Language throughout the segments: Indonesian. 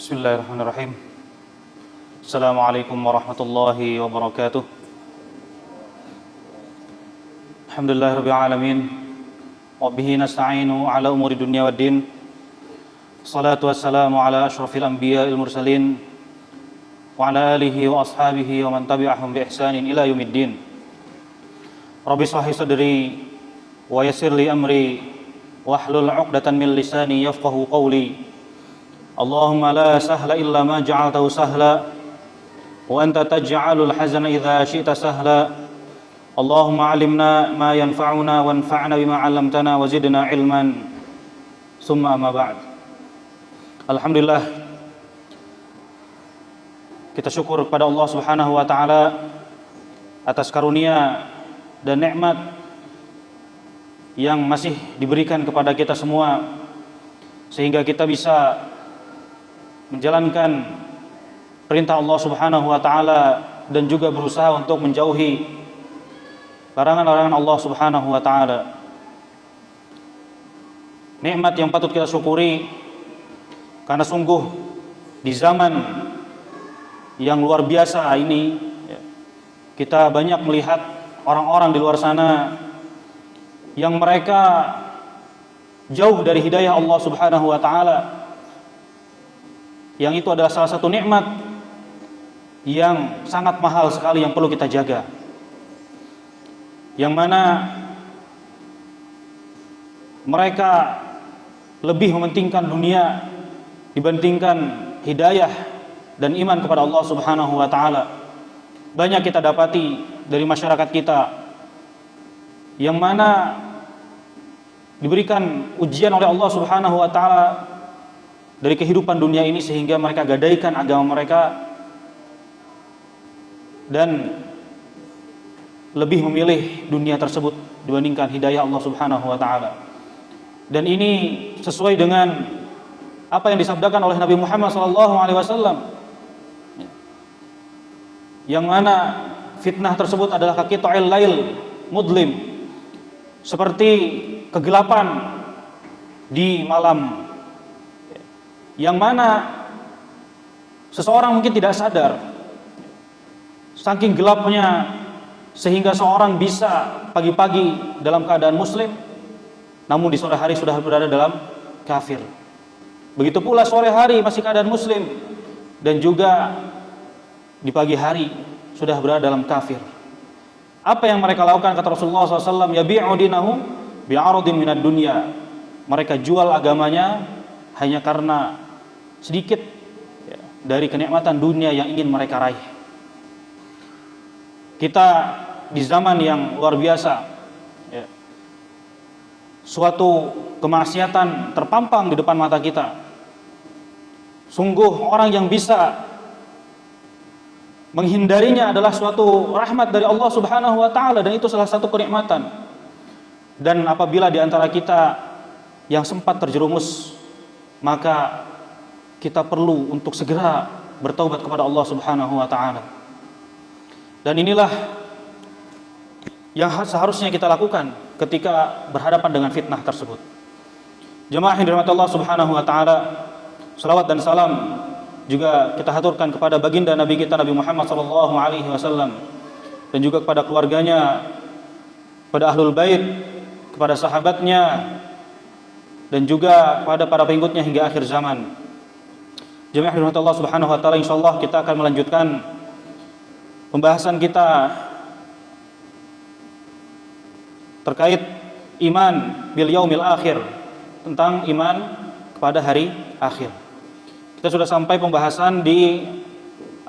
Bismillahirrahmanirrahim. Assalamualaikum warahmatullahi wabarakatuh. Alhamdulillahirabbil alamin. Wa bihi nasta'inu ala umuri dunya waddin. Salatu wassalamu ala asyrafil anbiya'il mursalin wa ala alihi wa ashabihi wa man tabi'ahum bi ihsanin ila yaumiddin. Rabbi shrah li sadri wa yassir li amri wahlul 'uqdatam min lisani yafqahu qawli. Allahumma la sahla illa ma ja'altahu sahla wa anta taj'alul hazana idza syi'ta sahla. Allahumma 'allimna ma yanfa'una wanfa'na bima 'allamtana wa zidna 'ilman. Summa amma ba'd. Alhamdulillah, kita syukur kepada Allah Subhanahu wa taala atas karunia dan nikmat yang masih diberikan kepada kita semua sehingga kita bisa menjalankan perintah Allah Subhanahu wa taala dan juga berusaha untuk menjauhi larangan-larangan Allah Subhanahu wa taala. Nikmat yang patut kita syukuri karena sungguh di zaman yang luar biasa ini kita banyak melihat orang-orang di luar sana yang mereka jauh dari hidayah Allah Subhanahu wa taala. Yang itu adalah salah satu nikmat yang sangat mahal sekali yang perlu kita jaga. Yang mana mereka lebih mementingkan dunia dibandingkan hidayah dan iman kepada Allah Subhanahu wa taala. Banyak kita dapati dari masyarakat kita yang mana diberikan ujian oleh Allah Subhanahu wa taala dari kehidupan dunia ini sehingga mereka gadaikan agama mereka dan lebih memilih dunia tersebut dibandingkan hidayah Allah Subhanahu wa taala. Dan ini sesuai dengan apa yang disabdakan oleh Nabi Muhammad SAW, yang mana fitnah tersebut adalah kaqita'il lail mudlim, seperti kegelapan di malam, yang mana seseorang mungkin tidak sadar saking gelapnya sehingga seorang bisa pagi-pagi dalam keadaan muslim namun di sore hari sudah berada dalam kafir. Begitu pula sore hari masih keadaan muslim dan juga di pagi hari sudah berada dalam kafir. Apa yang mereka lakukan kata Rasulullah SAW, yabi'u dinahum bi'aradin minad dunya. Mereka jual agamanya hanya karena sedikit dari kenikmatan dunia yang ingin mereka raih. Kita di zaman yang luar biasa, suatu kemaksiatan terpampang di depan mata kita. Sungguh orang yang bisa menghindarinya adalah suatu rahmat dari Allah Subhanahu wa taala, dan itu salah satu kenikmatan. Dan apabila di antara kita yang sempat terjerumus, maka kita perlu untuk segera bertaubat kepada Allah Subhanahu wa taala. Dan inilah yang seharusnya kita lakukan ketika berhadapan dengan fitnah tersebut. Jemaah yang dirahmati Allah Subhanahu wa taala, salawat dan salam juga kita haturkan kepada baginda Nabi kita Nabi Muhammad sallallahu alaihi wasallam, dan juga kepada keluarganya, kepada ahlul bait, kepada sahabatnya, dan juga kepada para pengikutnya hingga akhir zaman. Jemaah dirahmati Allah Subhanahu wa taala, insyaallah kita akan melanjutkan pembahasan kita terkait iman bil yaumil akhir, tentang iman kepada hari akhir. Kita sudah sampai pembahasan di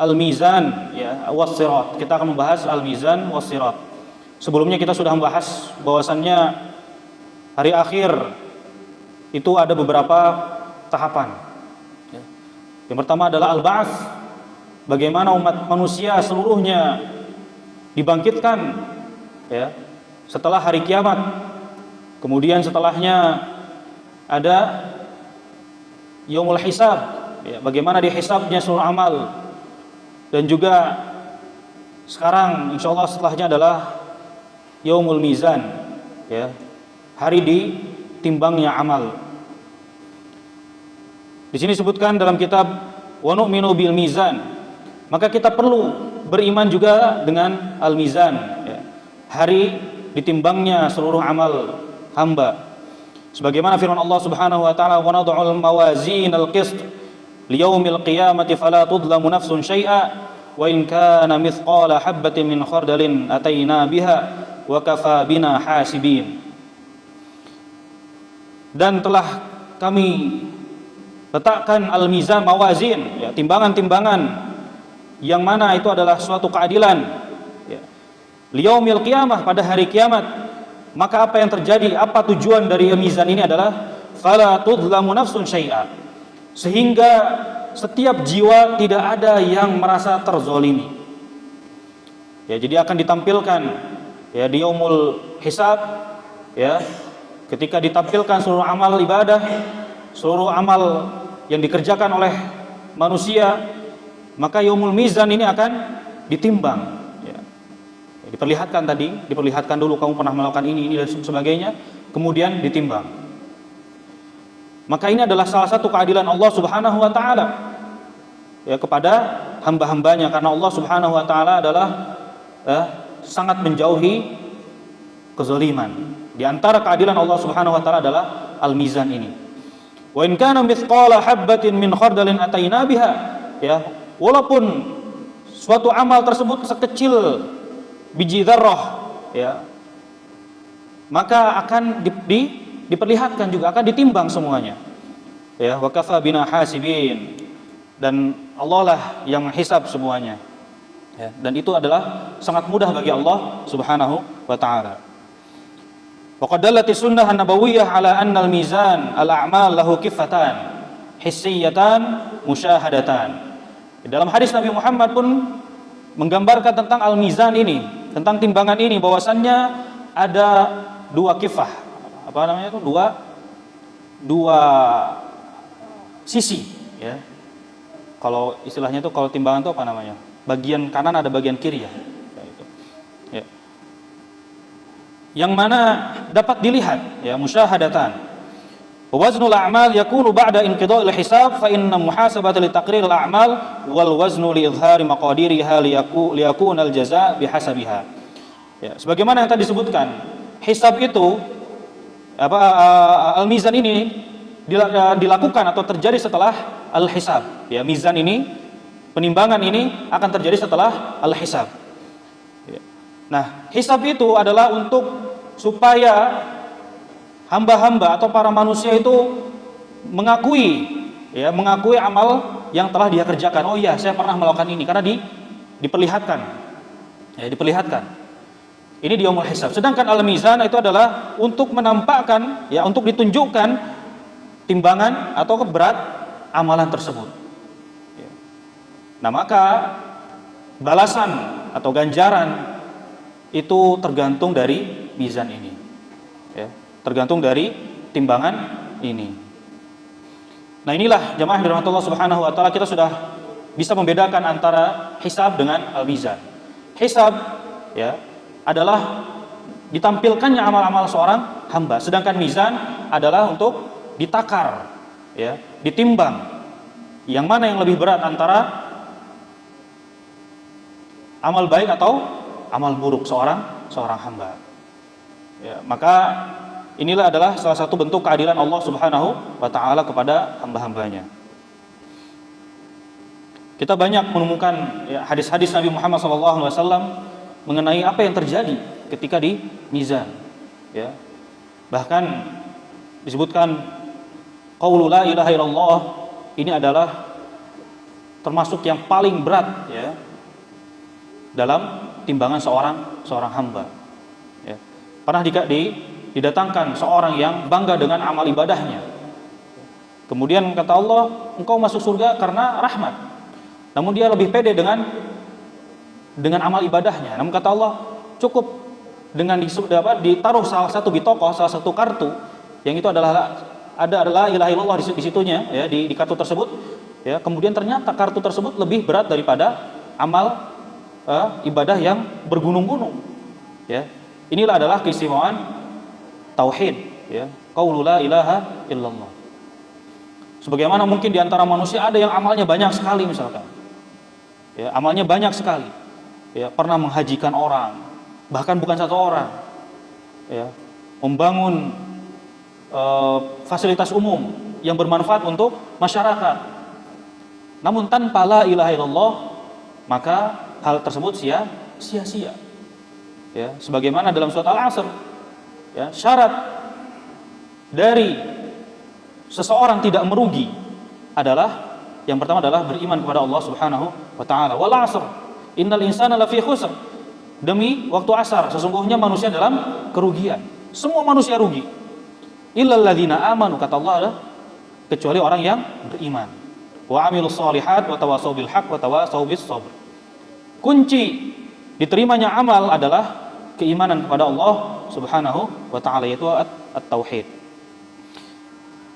al-mizan was-sirat. Kita akan membahas al-mizan was-sirat. Sebelumnya kita sudah membahas bahwasannya hari akhir itu ada beberapa tahapan. Yang pertama adalah al-ba'ats, bagaimana umat manusia seluruhnya dibangkitkan setelah hari kiamat. Kemudian setelahnya ada yaumul hisab, bagaimana dihisabnya seluruh amal. Dan juga sekarang insyaallah setelahnya adalah yaumul mizan, hari ditimbangnya amal. Di sini disebutkan dalam kitab wa nu'minu bil mizan. Maka kita perlu beriman juga dengan al-mizan, ya. Hari ditimbangnya seluruh amal hamba. Sebagaimana firman Allah Subhanahu wa taala, "Wa nad'ul mawazinal qist liyaumil qiyamati fala tudlamu nafsun syai'a wa in kana mithqala habatin min khardalin ataina biha wa kafa bina hasibin." Dan telah kami letakkan al-mizan, mawazin, ya, timbangan-timbangan yang mana itu adalah suatu keadilan, ya. Liyaumil qiyamah, pada hari kiamat. Maka apa yang terjadi, apa tujuan dari mizan ini adalah fala tudlamu nafsun syai'a, sehingga setiap jiwa tidak ada yang merasa terzolimi, ya. Jadi akan ditampilkan, ya, di yaumul hisab, ya, ketika ditampilkan seluruh amal ibadah, seluruh amal yang dikerjakan oleh manusia, maka yaumul mizan ini akan ditimbang, ya. Diperlihatkan dulu kamu pernah melakukan ini dan sebagainya, kemudian ditimbang. Maka ini adalah salah satu keadilan Allah Subhanahu wa taala, ya, kepada hamba-hambanya, karena Allah Subhanahu wa taala adalah sangat menjauhi kezaliman. Di antara keadilan Allah Subhanahu wa taala adalah al-mizan ini. Wa in kana mithqala habatin min khardalin ataina biha, ya, walaupun suatu amal tersebut sekecil biji dzarrah, ya, maka akan diperlihatkan juga, akan ditimbang semuanya, ya. Wa kafa bina hasibin, dan Allah lah yang menghisab semuanya, ya. Dan itu adalah sangat mudah bagi Allah Subhanahu wa taala. Wa qad dallati sunnah an-nabawiyyah ala anna al-mizan al-a'mal lahu kifatan hissiyatan musyahadatan. Dalam hadis Nabi Muhammad pun menggambarkan tentang al-mizan ini, tentang timbangan ini, bahwasannya ada dua kifah, apa namanya itu, dua sisi, ya. Kalau istilahnya itu, kalau timbangan itu apa namanya? Bagian kanan ada bagian kiri, ya. Ya. Yang mana dapat dilihat, ya, musyahadatan. Waznul a'mal yakunu ba'da inqida'il hisab fa inna muhasabata li taqrir al-a'mal wal waznu li izhari maqadiriha liyakuna al-jazaa bihasabiha. Ya, sebagaimana yang tadi disebutkan, hisab itu al-mizan ini dilakukan atau terjadi setelah al-hisab. Ya, mizan ini, penimbangan ini akan terjadi setelah al-hisab. Nah, hisab itu adalah untuk supaya hamba-hamba atau para manusia itu mengakui, ya, mengakui amal yang telah dia kerjakan. Oh iya, saya pernah melakukan ini, karena diperlihatkan, ya, diperlihatkan. Ini di yaumul hisab. Sedangkan al-mizan itu adalah untuk menampakkan, ya, untuk ditunjukkan timbangan atau berat amalan tersebut. Nah, maka balasan atau ganjaran itu tergantung dari mizan ini, ya, tergantung dari timbangan ini. Nah, inilah jemaah dirahmati Allah Subhanahu wa taala, kita sudah bisa membedakan antara hisab dengan al-mizan. Hisab, ya, adalah ditampilkannya amal-amal seorang hamba, sedangkan mizan adalah untuk ditakar, ya, ditimbang yang mana yang lebih berat antara amal baik atau amal buruk seorang hamba. Ya, maka inilah adalah salah satu bentuk keadilan Allah Subhanahu wa taala kepada hamba-hambanya. Kita banyak menemukan, ya, hadis-hadis Nabi Muhammad SAW mengenai apa yang terjadi ketika di mizan, ya. Bahkan disebutkan qaulu la ilaha illallah ini adalah termasuk yang paling berat, ya, dalam timbangan seorang hamba, ya. Pernah didatangkan seorang yang bangga dengan amal ibadahnya, kemudian kata Allah, engkau masuk surga karena rahmat. Namun dia lebih pede dengan amal ibadahnya. Namun kata Allah, cukup dengan ditaruh salah satu bitokoh, salah satu kartu, yang itu adalah la ilaha illallah di situnya, ya, di kartu tersebut, ya. Kemudian ternyata kartu tersebut lebih berat daripada amal ibadah yang bergunung-gunung, ya. Inilah adalah keistimewaan tauhid, ya, qaulu la ilaha illallah. Sebagaimana mungkin di antara manusia ada yang amalnya banyak sekali misalkan. Ya, amalnya banyak sekali. Ya, pernah menghajikan orang, bahkan bukan satu orang. Ya, membangun fasilitas umum yang bermanfaat untuk masyarakat. Namun tanpa la ilaha illallah, maka hal tersebut sia-sia. Ya, sebagaimana dalam surat Al-Asr, ya, syarat dari seseorang tidak merugi adalah yang pertama adalah beriman kepada Allah Subhanahu wa taala. Wal 'asr, innal insana lafi khusr. Demi waktu asar, sesungguhnya manusia dalam kerugian. Semua manusia rugi. Illal ladzina amanu, kata Allah, adalah kecuali orang yang beriman. Wa 'amilus shalihat wa tawassaw bil haqq wa tawassaw bis sabr. Kunci diterimanya amal adalah keimanan kepada Allah Subhanahu wa taala, yaitu at-tauhid.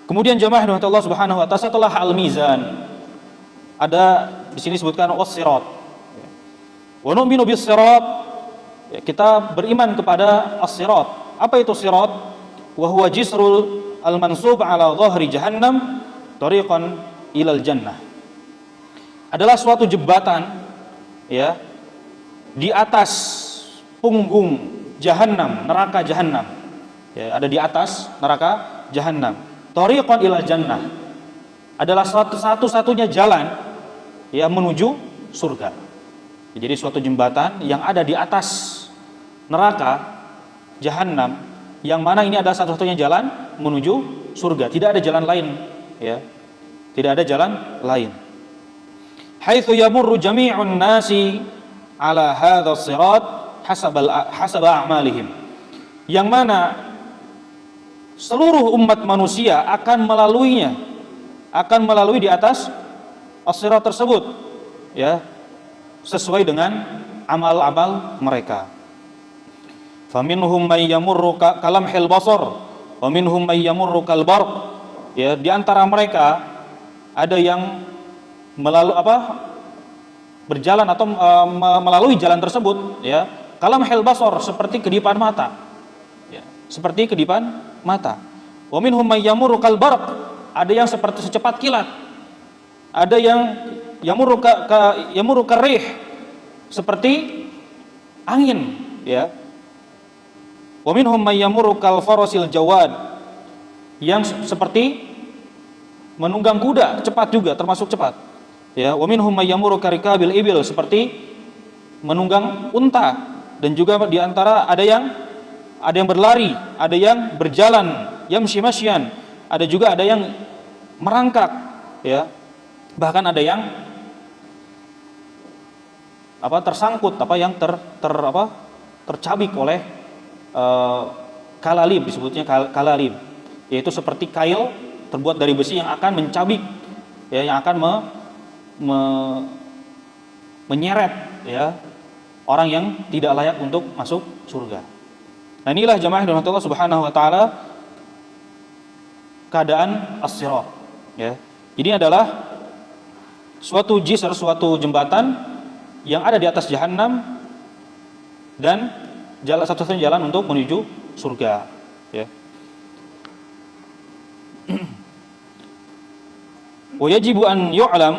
Kemudian jamaah rahmat Allah Subhanahu wa taala, setelah al-mizan ada di sini disebutkan was-sirat. Wa nu'minu bis-sirat, kita beriman kepada as-sirat. Apa itu sirat? Wa huwa jisrul al-mansub ala dhahri jahannam tariqan ilal jannah. Adalah suatu jembatan, ya, di atas punggung jahannam, neraka jahannam. Ya, ada di atas neraka jahannam. Tariqan ilal jannah adalah satu-satunya jalan yang menuju surga. Jadi suatu jembatan yang ada di atas neraka jahannam, yang mana ini adalah satu-satunya jalan menuju surga. Tidak ada jalan lain, ya. Tidak ada jalan lain. Haitsu yamurru jami'un nasi ala hadzal sirat hasaba a'malihim. Yang mana seluruh umat manusia akan melaluinya, akan melalui di atas as-sirat tersebut, ya, sesuai dengan amal-amal mereka. Faminhum may yamurru kalamhil basar wa minhum may yamurru kal barq. Ya, di antara mereka ada yang berjalan atau melalui jalan tersebut, ya, kalamhil basar, seperti kedipan mata. Ya, seperti kedipan mata. Wa minhum may yamurru kal barq, ada yang seperti secepat kilat. Ada yang yamurru karih, seperti angin, ya. Wa minhum may yamurru kal farasil jawad, yang seperti menunggang kuda, cepat juga, termasuk cepat. Ya, wa minhum may yamurru karikabil ibil, seperti menunggang unta, dan juga di antara ada yang berlari, ada yang berjalan, yamshi masyan, ada yang merangkak, ya. Bahkan ada yang tersangkut, tercabik oleh kalalib, disebutnya kalalib, yaitu seperti kail terbuat dari besi yang akan mencabik, ya, yang akan menyeret, ya, orang yang tidak layak untuk masuk surga. Nah, inilah jamaah rahmat Allah Subhanahu wa taala keadaan as-sirat, ya. Ini adalah suatu jisr, suatu jembatan yang ada di atas jahannam dan satu-satunya jalan untuk menuju surga, ya. Wa yajibu an yu'lam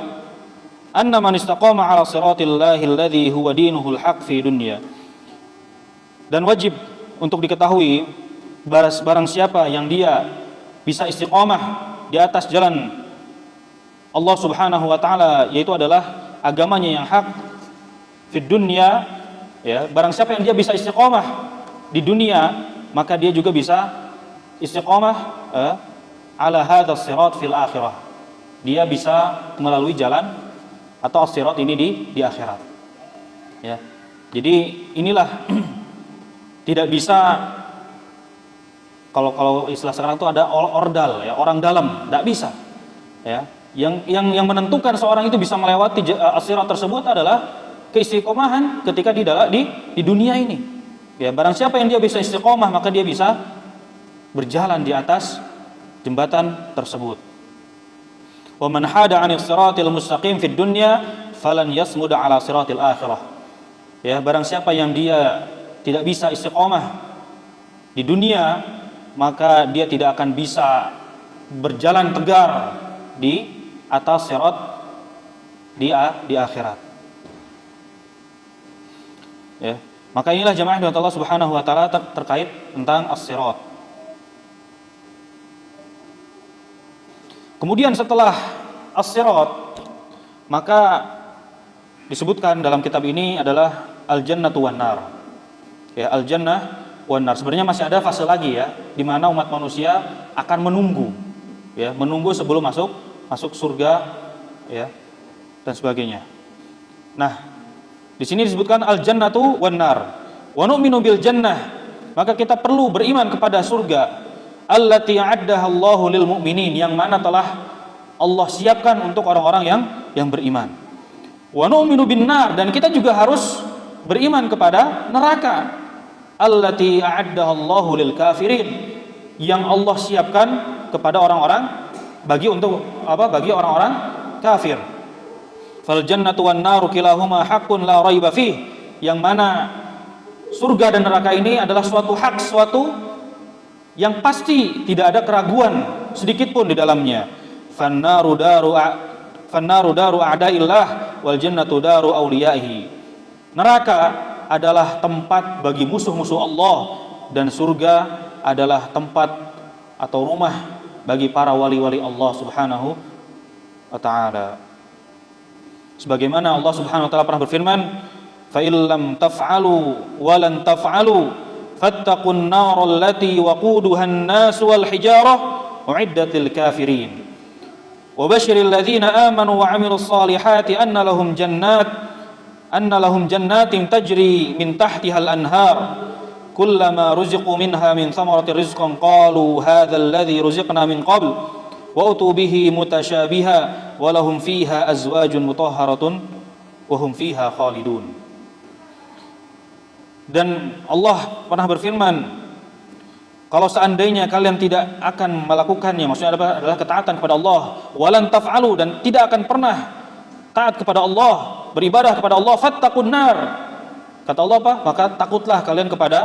anna man istaqama 'ala siratillahi alladhi huwa dinuhul haq fi dunya. Dan wajib untuk diketahui, barang siapa yang dia bisa istiqamah di atas jalan Allah Subhanahu wa taala, yaitu adalah agamanya yang hak fi dunya, ya, barang siapa yang dia bisa istiqamah di dunia, maka dia juga bisa istiqamah ala hadzal sirat fil akhirah. Dia bisa melalui jalan atau as-sirat ini di akhirat. Ya. Jadi inilah tidak bisa, kalau istilah sekarang itu ada ordal, ya, orang dalam, tidak bisa. Ya. Yang menentukan seorang itu bisa melewati as-sirat tersebut adalah keistiqomahan ketika di dunia ini. Ya, barang siapa yang dia bisa istiqomah, maka dia bisa berjalan di atas jembatan tersebut. Wa man hada 'anil siratil mustaqim fid dunya falan yasmud 'ala siratil akhirah. Ya, barang siapa yang dia tidak bisa istiqomah di dunia, maka dia tidak akan bisa berjalan tegar di atas sirat di akhirat. Ya. Maka inilah jamaah dari Allah Subhanahu wa taala terkait tentang as-sirat. Kemudian setelah as-sirat, maka disebutkan dalam kitab ini adalah al-jannatu wan nar. Ya, al-jannah wan nar. Sebenarnya masih ada fase lagi ya, di mana umat manusia akan menunggu, ya, menunggu sebelum masuk surga, ya, dan sebagainya. Nah, di sini disebutkan al-jannatu wan nar. Wa nu'minu bil jannah. Maka kita perlu beriman kepada surga allati a'addaha Allahu lil mu'minin, yang mana telah Allah siapkan untuk orang-orang yang beriman. Wa nu'minu bin nar, dan kita juga harus beriman kepada neraka allati a'addaha Allahu lil kafirin, yang Allah siapkan kepada orang-orang bagi orang-orang kafir. Fal jannatu wan naru kilahuma haqqun la raiba fih, yang mana surga dan neraka ini adalah suatu hak, suatu yang pasti, tidak ada keraguan sedikit pun di dalamnya. Fannaru daru a'daillah wal jannatu daru auliyaihi. Neraka adalah tempat bagi musuh-musuh Allah, dan surga adalah tempat atau rumah bagi para wali-wali Allah Subhanahu wa taala. Sebagaimana Allah Subhanahu wa taala pernah berfirman, "Fa illam taf'alu wa lan taf'alu fattaqun nar allati waquduha an-nas wal hijarah u'iddat lil kafirin. Wa basyiril ladzina amanu wa 'amilus solihati anna lahum jannatin tajri min tahtiha al-anhar kullama ruziqu minha min thamarati rizqan qalu hadzal ladzi ruziqna min qabl wa utu bihi mutasyabiha wa lahum fiha azwajun mutahharatun wa hum fiha khalidun." Dan Allah pernah berfirman, kalau seandainya kalian tidak akan melakukannya, maksudnya adalah ketaatan kepada Allah, walan taf'alu, dan tidak akan pernah taat kepada Allah, beribadah kepada Allah, fattaqun nar, kata Allah apa? Maka takutlah kalian kepada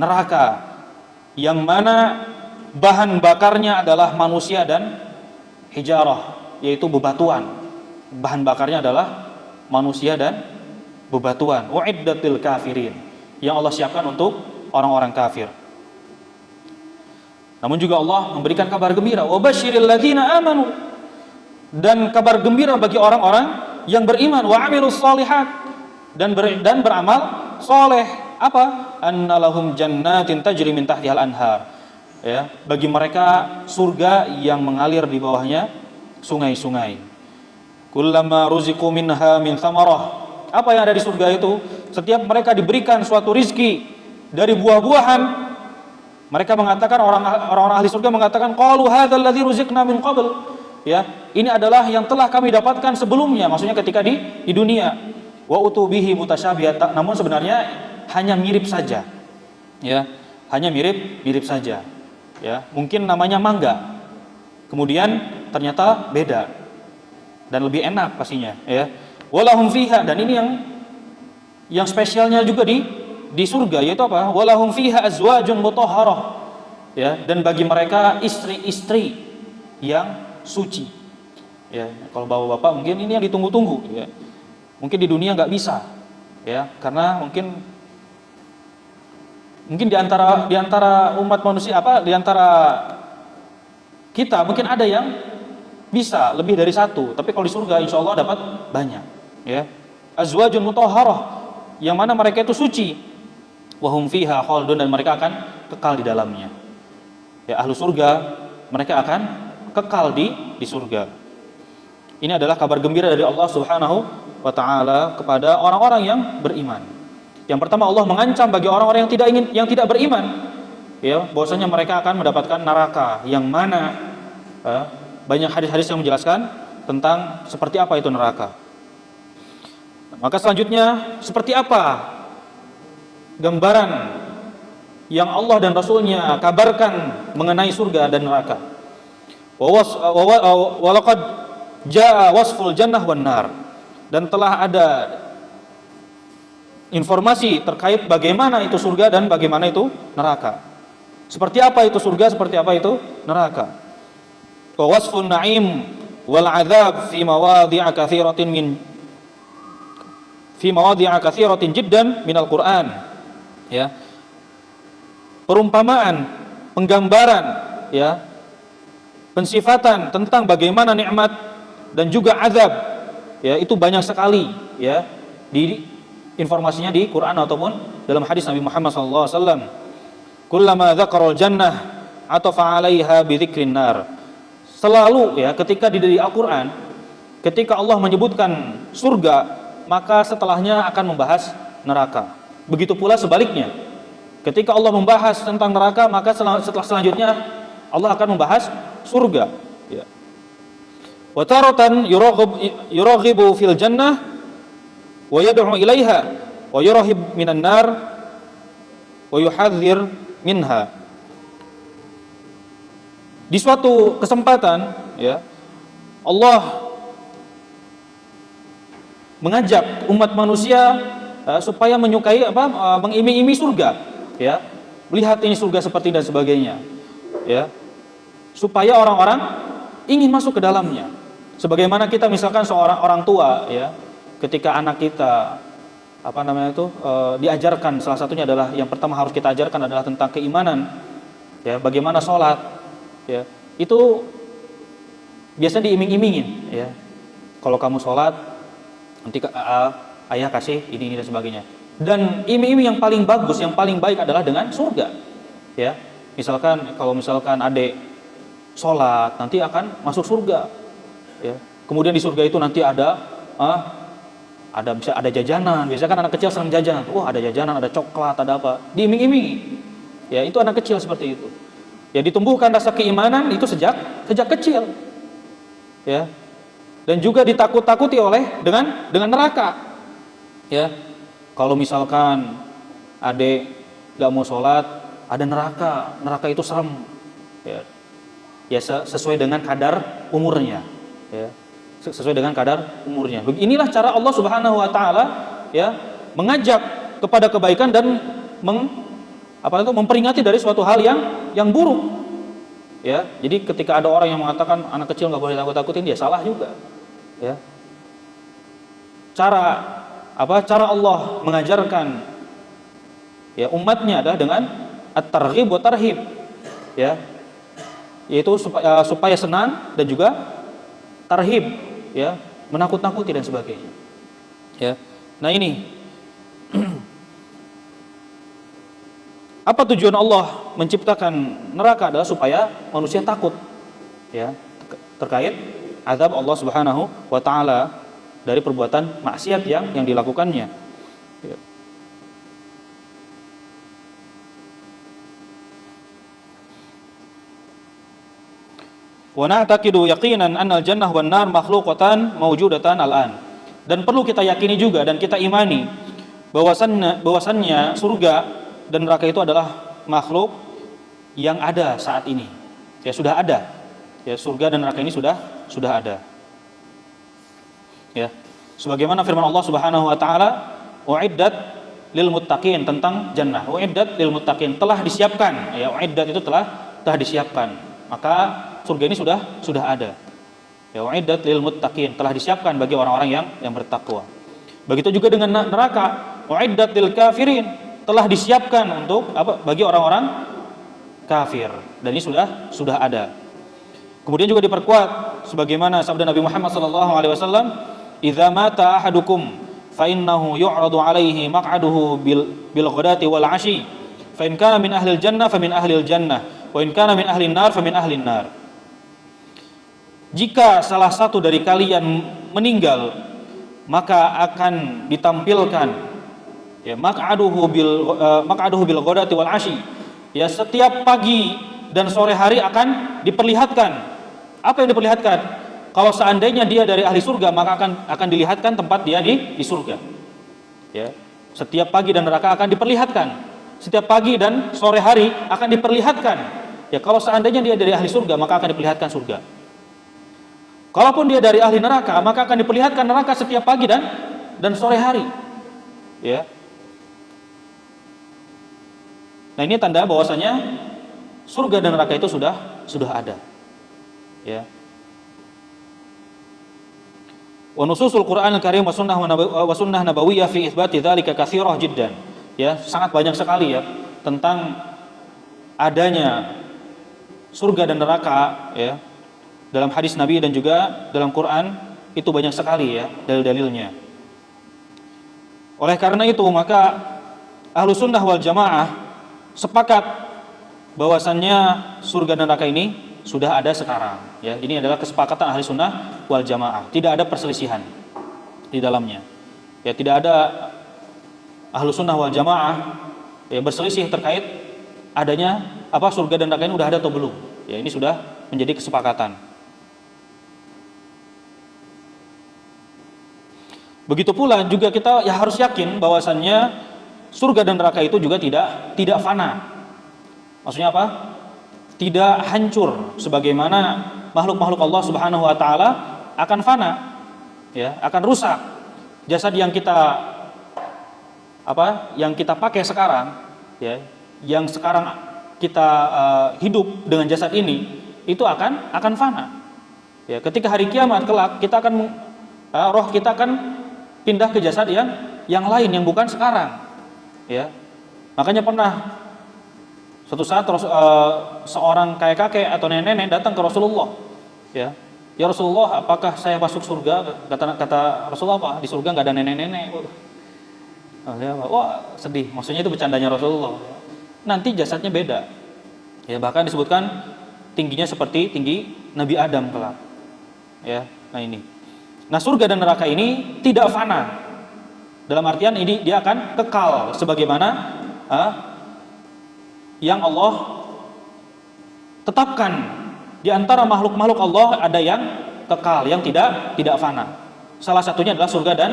neraka, yang mana bahan bakarnya adalah manusia dan hijarah, yaitu bebatuan. Bahan bakarnya adalah manusia dan bebatuan. U'iddatil kafirin, yang Allah siapkan untuk orang-orang kafir. Namun juga Allah memberikan kabar gembira, wa basyiril ladzina amanu, dan kabar gembira bagi orang-orang yang beriman, wa 'amilus sholihat, dan beramal soleh. Apa? Annalahum jannatin tajri min tahtihal anhar, ya, bagi mereka surga yang mengalir di bawahnya sungai-sungai. Kullama ruziqu minha min thamarah, apa yang ada di surga itu? Setiap mereka diberikan suatu rizki dari buah-buahan, mereka mengatakan, orang-orang ahli surga mengatakan, qalu hadzal ladzi ruziqna min qabl, ya, ini adalah yang telah kami dapatkan sebelumnya, maksudnya ketika di dunia. Wa utubihi mutasyabihat, namun sebenarnya hanya mirip saja, ya, hanya mirip saja, ya, mungkin namanya mangga, kemudian ternyata beda dan lebih enak pastinya, ya. Walahum fiha, dan ini yang spesialnya juga di surga, yaitu apa? Walahum fiha azwajun mutahharah, ya, dan bagi mereka istri-istri yang suci, ya. Kalau bapak-bapak mungkin ini yang ditunggu-tunggu, ya. Mungkin di dunia nggak bisa, ya, karena mungkin di antara umat manusia, di antara kita mungkin ada yang bisa lebih dari satu, tapi kalau di surga insya Allah dapat banyak, ya. Azwajun mutahharah, yang mana mereka itu suci, wa hum fiha khalidun, dan mereka akan kekal di dalamnya, ya. Ahlu surga, mereka akan kekal di surga. Ini adalah kabar gembira dari Allah Subhanahu wa taala kepada orang-orang yang beriman. Yang pertama, Allah mengancam bagi orang-orang yang tidak beriman, ya, bahwasanya mereka akan mendapatkan neraka, yang mana banyak hadis-hadis yang menjelaskan tentang seperti apa itu neraka. Maka selanjutnya, seperti apa gambaran yang Allah dan Rasulnya kabarkan mengenai surga dan neraka. Walaqad jaa wasful jannah wan nar, dan telah ada informasi terkait bagaimana itu surga dan bagaimana itu neraka. Seperti apa itu surga, seperti apa itu neraka. Wa wasfun na'im wal 'adzab fi mawadhi'a katsiratin jiddan minal Qur'an. Ya. Perumpamaan, penggambaran, ya, pensifatan tentang bagaimana nikmat dan juga azab, ya, itu banyak sekali, ya, di informasinya di Quran ataupun dalam hadis Nabi Muhammad SAW. Kullama dzakarul jannah atafa 'alaiha bi dzikrin nar. Selalu, ya, ketika di Al-Qur'an, ketika Allah menyebutkan surga, maka setelahnya akan membahas neraka. Begitu pula sebaliknya. Ketika Allah membahas tentang neraka, maka selanjutnya Allah akan membahas surga. Ya. Wa taratan yuraghibu fil jannah wa yad'u ilaiha wa yurahib minan nar wa yuhadzir minha. Di suatu kesempatan, ya, Allah mengajak umat manusia supaya menyukai mengiming-imingi surga, ya, melihat ini surga seperti dan sebagainya, ya, supaya orang-orang ingin masuk ke dalamnya. Sebagaimana kita misalkan seorang orang tua, ya, ketika anak kita diajarkan, salah satunya adalah yang pertama harus kita ajarkan adalah tentang keimanan, ya, bagaimana sholat, ya, itu biasanya diiming-imingin, ya, kalau kamu sholat nanti ayah kasih ini dan sebagainya. Dan iming-iming yang paling bagus, yang paling baik adalah dengan surga, ya. Misalkan kalau adik sholat nanti akan masuk surga, ya. Kemudian di surga itu nanti bisa ada jajanan. Biasanya kan anak kecil senang jajan. Wah, ada jajanan, ada coklat, ada apa? Diiming-imingi. Ya, itu anak kecil seperti itu. Ya, ditumbuhkan rasa keimanan itu sejak kecil. Ya. Dan juga ditakut-takuti dengan neraka. Ya. Kalau misalkan adik gak mau sholat, ada neraka. Neraka itu serem. Ya. Ya, sesuai dengan kadar umurnya. Ya. Sesuai dengan kadar umurnya. Inilah cara Allah Subhanahu wa taala, ya, mengajak kepada kebaikan dan memperingati dari suatu hal yang buruk. Ya. Jadi ketika ada orang yang mengatakan anak kecil enggak boleh takut-takutin, dia salah juga. Ya. Cara Allah mengajarkan, ya, umatnya adalah dengan at-targhib wa tarhib. Ya. Yaitu supaya senang dan juga tarhib, ya, menakut-nakuti dan sebagainya. Ya. Nah, ini apa tujuan Allah menciptakan neraka adalah supaya manusia takut, ya, terkait azab Allah Subhanahu wa taala dari perbuatan maksiat yang dilakukannya. Ya. Wa na'taqidu yaqinan annal jannah wan nar makhluqatan mawjudatan al'an. Dan perlu kita yakini juga dan kita imani bahwasannya surga dan neraka itu adalah makhluk yang ada saat ini. Ya, sudah ada. Ya, surga dan neraka ini sudah ada. Ya. Sebagaimana firman Allah Subhanahu wa taala, "Uiddat lil muttaqin," tentang jannah. Uiddat lil muttaqin, telah disiapkan. Ya, uiddat itu telah disiapkan. Maka surga ini sudah ada. Ya, uiddat lil muttaqin, telah disiapkan bagi orang-orang yang bertakwa. Begitu juga dengan neraka, uiddat lil kafirin, telah disiapkan untuk bagi orang-orang kafir. Dan ini sudah ada. Kemudian juga diperkuat sebagaimana sabda Nabi Muhammad SAW, "Idza mata ahadukum fa innahu yu'radu 'alaihi maq'aduhu bil ghadati wal 'ashi, fa in kana min ahlil jannah fa min ahlil jannah, wa in kana min ahlin nar fa min ahlin nar." Jika salah satu dari kalian meninggal, maka akan ditampilkan, ya, maq'aduhu bil ghadati wal 'ashi. Ya, setiap pagi dan sore hari akan diperlihatkan. Apa yang diperlihatkan? Kalau seandainya dia dari ahli surga, maka akan dilihatkan tempat dia di surga. Ya. Setiap pagi dan neraka akan diperlihatkan. Setiap pagi dan sore hari akan diperlihatkan. Ya, kalau seandainya dia dari ahli surga, maka akan diperlihatkan surga. Kalaupun dia dari ahli neraka, maka akan diperlihatkan neraka setiap pagi dan sore hari. Ya. Nah, ini tanda bahwasanya surga dan neraka itu sudah ada. Ya. Wa nususul Qur'anil Karim wa sunnah nabawiyah fi itsbati dzalika katsirah jiddan. Ya, sangat banyak sekali ya tentang adanya surga dan neraka ya dalam hadis Nabi dan juga dalam Quran, itu banyak sekali ya dalil-dalilnya. Oleh karena itu maka Ahlus Sunnah wal Jamaah sepakat bahwasannya surga dan neraka ini sudah ada sekarang ya. Ini adalah kesepakatan Ahli Sunnah wal Jamaah. Tidak ada perselisihan di dalamnya. Ya, tidak ada Ahlu Sunnah wal Jamaah ya berselisih terkait adanya surga dan neraka ini udah ada atau belum. Ya, ini sudah menjadi kesepakatan. Begitu pula juga kita ya harus yakin bahwasannya surga dan neraka itu juga tidak fana. Maksudnya apa? Tidak hancur sebagaimana makhluk-makhluk Allah Subhanahu wa taala akan fana, ya, akan rusak. Jasad yang kita pakai sekarang, ya, yang sekarang kita hidup dengan jasad ini itu akan fana. Ya, ketika hari kiamat kelak kita akan roh kita akan pindah ke jasad yang lain yang bukan sekarang. Ya. Makanya pernah suatu saat seorang kakek atau nenek datang ke Rasulullah, ya Rasulullah, apakah saya masuk surga? Kata Rasulullah, apa di surga nggak ada nenek-nenek? Wah, sedih. Maksudnya itu bercandanya Rasulullah. Nanti jasadnya beda, ya bahkan disebutkan tingginya seperti tinggi Nabi Adam kelak. Ya, nah surga dan neraka ini tidak fana. Dalam artian ini dia akan kekal sebagaimana yang Allah tetapkan. Di antara makhluk-makhluk Allah ada yang kekal, yang tidak fana. Salah satunya adalah surga dan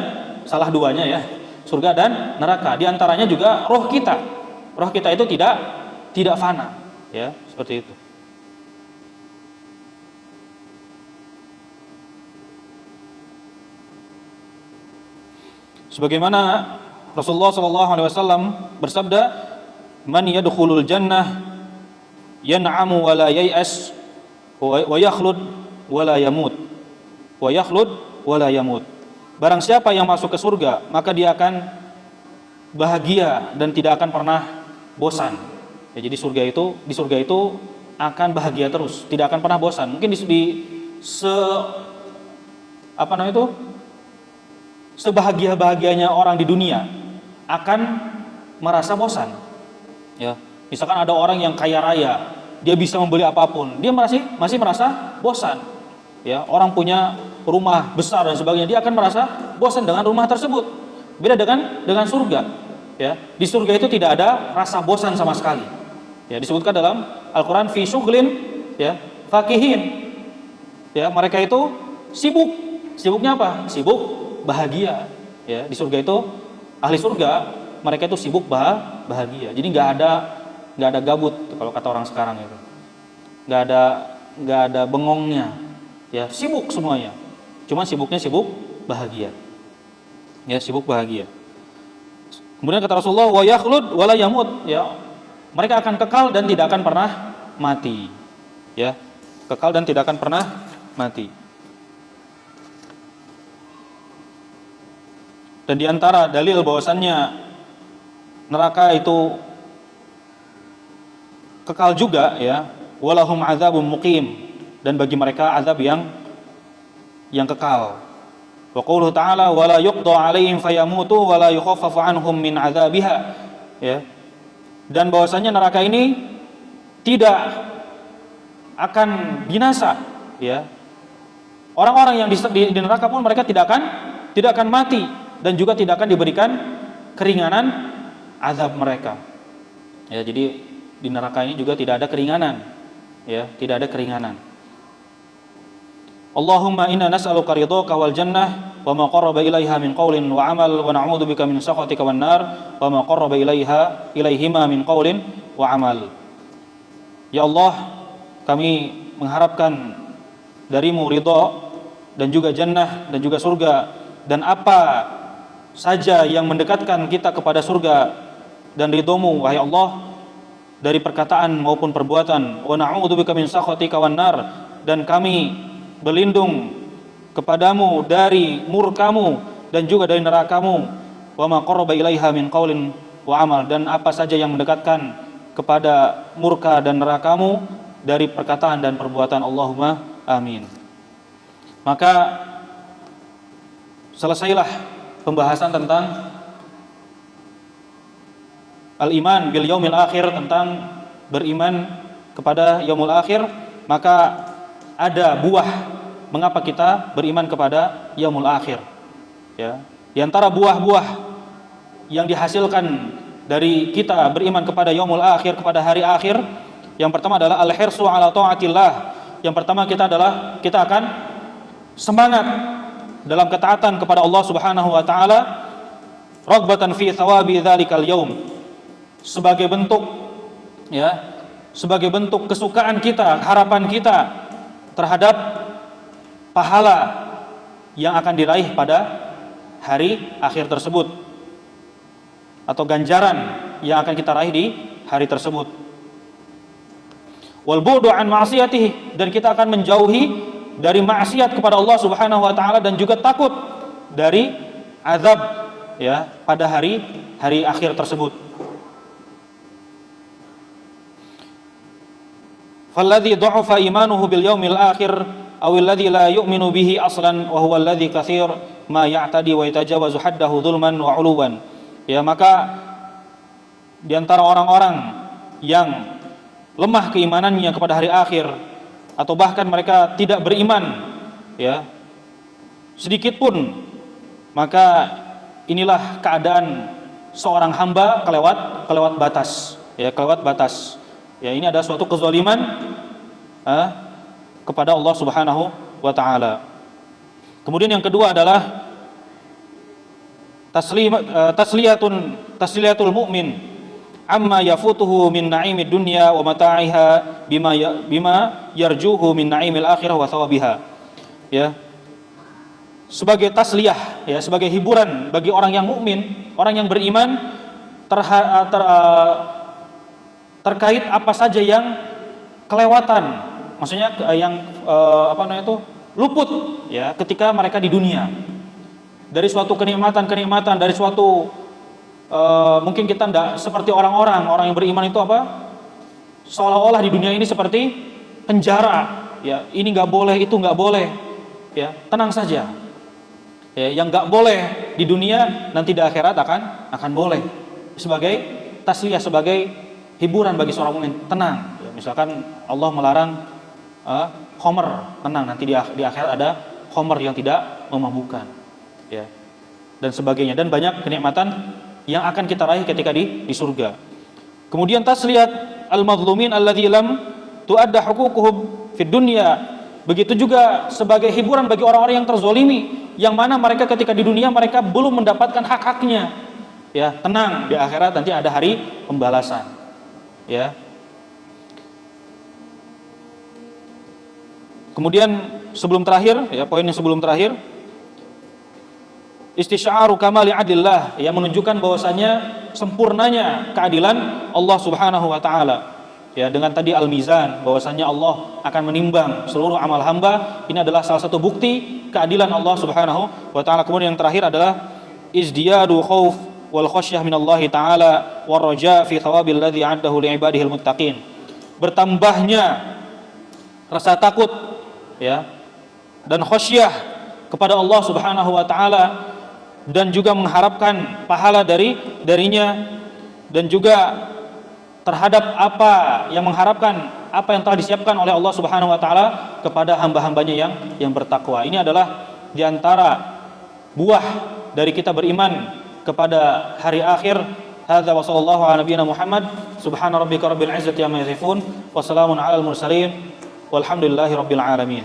salah duanya ya, surga dan neraka. Di antaranya juga roh kita. Roh kita itu tidak fana, ya, seperti itu. Sebagaimana Rasulullah SAW bersabda, man yadkhulul jannah yan'amu wa la yai'as wa yakhlud wa la yamut wa yakhlud wa la yamut. Barang siapa yang masuk ke surga, maka dia akan bahagia dan tidak akan pernah bosan. Ya, jadi di surga itu akan bahagia terus, tidak akan pernah bosan. Mungkin sebahagia-bahagianya orang di dunia akan merasa bosan. Ya, misalkan ada orang yang kaya raya, dia bisa membeli apapun, dia masih merasa bosan. Ya, orang punya rumah besar dan sebagainya, dia akan merasa bosan dengan rumah tersebut. Beda dengan surga. Ya, di surga itu tidak ada rasa bosan sama sekali. Ya, disebutkan dalam Al-Qur'an fi syughlin ya fakihin. Ya, mereka itu sibuk. Sibuknya apa? Sibuk bahagia. Ya, di surga itu ahli surga mereka itu sibuk bahagia. Jadi nggak ada gabut kalau kata orang sekarang itu. Nggak ada bengongnya. Ya, sibuk semuanya. Cuma sibuknya sibuk bahagia. Ya, sibuk bahagia. Kemudian kata Rasulullah, wa yakhlud wa la yamut, ya. Mereka akan kekal dan tidak akan pernah mati. Ya, kekal dan tidak akan pernah mati. Dan di antara dalil bahwasannya neraka itu kekal juga, ya, walahum azabun muqim, dan bagi mereka azab yang kekal. Wa qauluhu ta'ala wala yuqda 'alaihim fayamutu wala yukhaffafu 'anhum min 'adzabiha, ya. Dan bahwasanya neraka ini tidak akan binasa, ya. Orang-orang yang di neraka pun mereka tidak akan mati dan juga tidak akan diberikan keringanan azab mereka. Ya, jadi di neraka ini juga tidak ada keringanan, ya, tidak ada keringanan. Allahumma inna nas'aluka ridhaka wal jannah wa ma qarraba ilaiha min qaulin wa amal wa na'udzubika min sakhatika wan nar wa ma qarraba ilaihima min qaulin wa amal. Ya Allah, kami mengharapkan darimu ridha dan juga jannah dan juga surga, dan apa saja yang mendekatkan kita kepada surga dan ridhamu wahai Allah dari perkataan maupun perbuatan. Wa na'udzubika min sakhatika wan nar, dan kami berlindung kepadamu dari murkamu dan juga dari nerakamu, wa ma qarraba ilaiha min qaulin wa amal, dan apa saja yang mendekatkan kepada murka dan nerakamu dari perkataan dan perbuatan. Allahumma amin. Maka selesailah pembahasan tentang al-iman bil yaumil akhir, tentang beriman kepada yaumul akhir. Maka ada buah mengapa kita beriman kepada yaumul akhir, ya. Di antara buah-buah yang dihasilkan dari kita beriman kepada yaumul akhir, kepada hari akhir, yang pertama adalah al-hirsu ala taatillah. Yang pertama kita akan semangat dalam ketaatan kepada Allah Subhanahu wa taala, raghbatan fi thawabi dzalikal yaum, sebagai bentuk, ya, sebagai bentuk kesukaan kita, harapan kita terhadap pahala yang akan diraih pada hari akhir tersebut, atau ganjaran yang akan kita raih di hari tersebut. Wal bu'du an ma'siyatihi, dan kita akan menjauhi dari maksiat kepada Allah Subhanahu wa taala, dan juga takut dari azab, ya, pada hari akhir tersebut. Falladhi dha'afa imanuhu bil yaumil akhir aw alladhi la yu'minu bihi aslan wa huwa alladhi katsir ma ya'tadi wa yatajawazu haddahu dhulman wa 'uluwan. Ya, maka di antara orang-orang yang lemah keimanannya kepada hari akhir, atau bahkan mereka tidak beriman, ya, sedikit pun, maka inilah keadaan seorang hamba kelewat batas, ya, kelewat batas. Ya, ini adalah suatu kezaliman kepada Allah Subhanahu wa taala. Kemudian yang kedua adalah tasliyatul mu'min amma yafutuhu min na'imid dunya wa mata'iha bima yarjuhu min na'imil akhirah wa thawabiha. Ya. Sebagai tasliyah, ya, sebagai hiburan bagi orang yang mukmin, orang yang beriman, terkait apa saja yang kelewatan, maksudnya yang luput, ya, ketika mereka di dunia, dari suatu kenikmatan, dari suatu mungkin kita tidak seperti orang yang beriman itu seolah-olah di dunia ini seperti penjara, ya, ini nggak boleh, itu nggak boleh, ya, tenang saja, ya, yang nggak boleh di dunia nanti di akhirat akan boleh, sebagai tasliyah, sebagai hiburan bagi seorang mukmin, tenang, ya, misalkan Allah melarang khamr, tenang, nanti di akhirat ada khamr yang tidak memabukkan, ya, dan sebagainya, dan banyak kenikmatan yang akan kita raih ketika di surga. Kemudian tasliyat al-mazlumin alladzi lam tuadda huququhum fid dunya, begitu juga sebagai hiburan bagi orang-orang yang terzolimi, yang mana mereka ketika di dunia mereka belum mendapatkan hak-haknya, ya, tenang, di akhirat nanti ada hari pembalasan, ya. Kemudian sebelum terakhir, ya, poin yang sebelum terakhir, istisya'aru kamali adillah, yang menunjukkan bahwasanya sempurnanya keadilan Allah Subhanahu wa taala, ya, dengan tadi al-mizan, bahwasanya Allah akan menimbang seluruh amal hamba. Ini adalah salah satu bukti keadilan Allah Subhanahu wa taala. Kemudian yang terakhir adalah izdiyadu khauf wal khasyah minallahi taala war raja fi thawabil ladzi 'addahu li ibadihil muttaqin. Bertambahnya rasa takut, ya, dan khasyah kepada Allah Subhanahu wa taala, dan juga mengharapkan pahala darinya, dan juga terhadap mengharapkan apa yang telah disiapkan oleh Allah Subhanahu wa taala kepada hamba-hambanya yang bertakwa. Ini adalah diantara buah dari kita beriman kepada hari akhir. Hadza wa sallallahu ala nabiyyina Muhammad, subhana rabbika rabbil izzati amma yasifun, wa salamun alal mursalin, walhamdulillahi rabbil alamin.